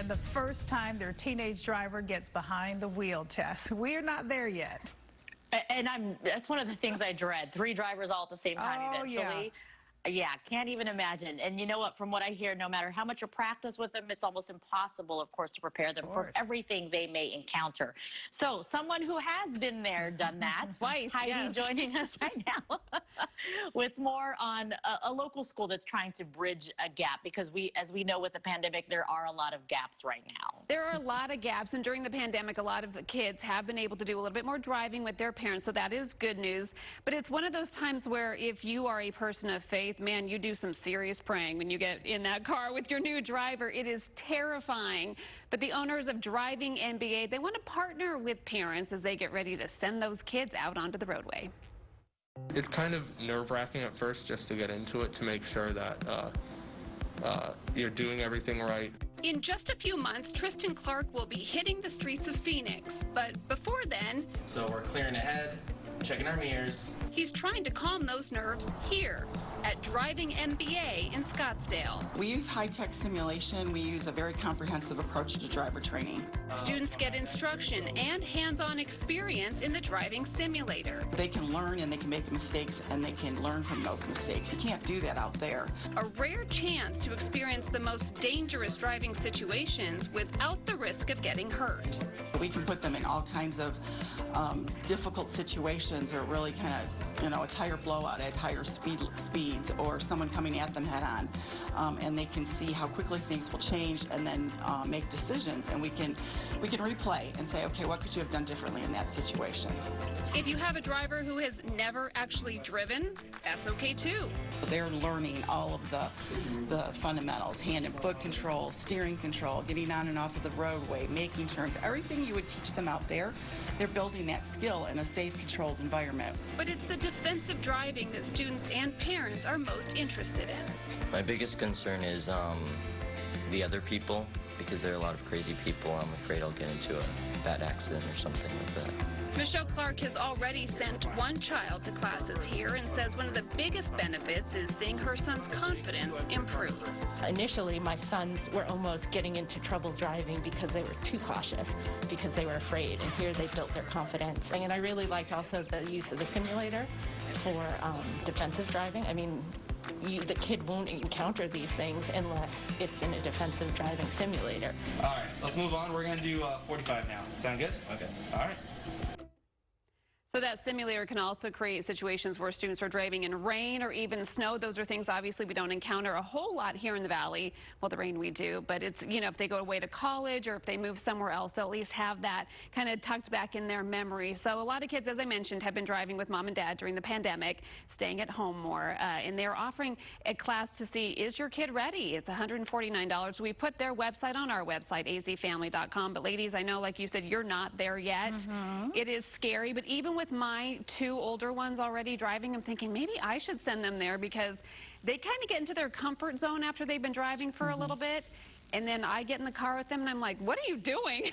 and the first time their teenage driver gets behind the wheel, Tess. We're not there yet. And that's one of the things I dread. 3 drivers all at the same time eventually. Yeah, can't even imagine. And you know what, from what I hear, no matter how much you practice with them, it's almost impossible, of course, to prepare them for everything they may encounter. So someone who has been there, done that, twice, Heidi joining us right now with more on a local school that's trying to bridge a gap, because as we know with the pandemic, there are a lot of gaps right now. There are a lot of gaps, and during the pandemic, a lot of kids have been able to do a little bit more driving with their parents, so that is good news. But it's one of those times where if you are a person of faith, man, you do some serious praying when you get in that car with your new driver. It is terrifying. But the owners of DrivingMBA, they want to partner with parents as they get ready to send those kids out onto the roadway. It's kind of nerve-wracking at first just to get into it, to make sure that you're doing everything right. In just a few months, Tristan Clark will be hitting the streets of Phoenix. But before then, so we're clearing ahead, checking our mirrors. He's trying to calm those nerves here at DrivingMBA in Scottsdale. We use high-tech simulation. We use a very comprehensive approach to driver training. Students get instruction and hands-on experience in the driving simulator. They can learn and they can make mistakes and they can learn from those mistakes. You can't do that out there. A rare chance to experience the most dangerous driving situations without the risk of getting hurt. We can put them in all kinds of difficult situations, or really kind of, you know, a tire blowout at higher speeds, or someone coming at them head on, and they can see how quickly things will change and then make decisions, and we can replay and say, okay, what could you have done differently in that situation? If you have a driver who has never actually driven, that's okay too. They're learning all of the fundamentals: hand and foot control, steering control, getting on and off of the roadway, making turns, everything you would teach them out there. They're building that skill in a safe, controlled environment. But it's the defensive driving that students and parents are most interested in. My biggest concern is the other people, because there are a lot of crazy people. I'm afraid I'll get into a bad accident or something like that. Michelle Clark has already sent one child to classes here and says one of the biggest benefits is seeing her son's confidence improve. Initially, my sons were almost getting into trouble driving because they were too cautious, because they were afraid, and here they built their confidence. And I really liked also the use of the simulator for defensive driving. I mean, the kid won't encounter these things unless it's in a defensive driving simulator. All right, let's move on. We're going to do 45 now. Sound good? Okay. All right. So that simulator can also create situations where students are driving in rain or even snow. Those are things obviously we don't encounter a whole lot here in the Valley. Well, the rain we do, but it's, you know, if they go away to college or if they move somewhere else, they'll at least have that kind of tucked back in their memory. So a lot of kids, as I mentioned, have been driving with mom and dad during the pandemic, staying at home more, and they're offering a class to see, is your kid ready? It's $149. We put their website on our website, azfamily.com. But ladies, I know, like you said, you're not there yet. It is scary, but even with my 2 older ones already driving, I'm thinking maybe I should send them there, because they kind of get into their comfort zone after they've been driving for a little bit. And then I get in the car with them and I'm like, what are you doing? You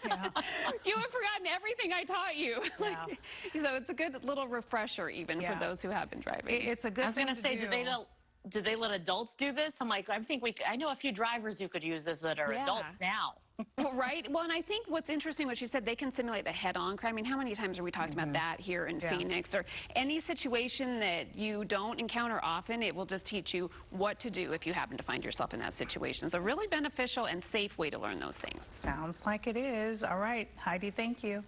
have forgotten everything I taught you. So it's a good little refresher even for those who have been driving. It's a good I was going to say, do. do they let adults do this? I'm like, I know a few drivers who could use this that are adults now. Well, right. Well, and I think what's interesting, what she said, they can simulate a head-on crime. I mean, how many times are we talking about that here in Phoenix? Or any situation that you don't encounter often, it will just teach you what to do if you happen to find yourself in that situation. So really beneficial and safe way to learn those things. Sounds like it is. All right, Heidi, thank you.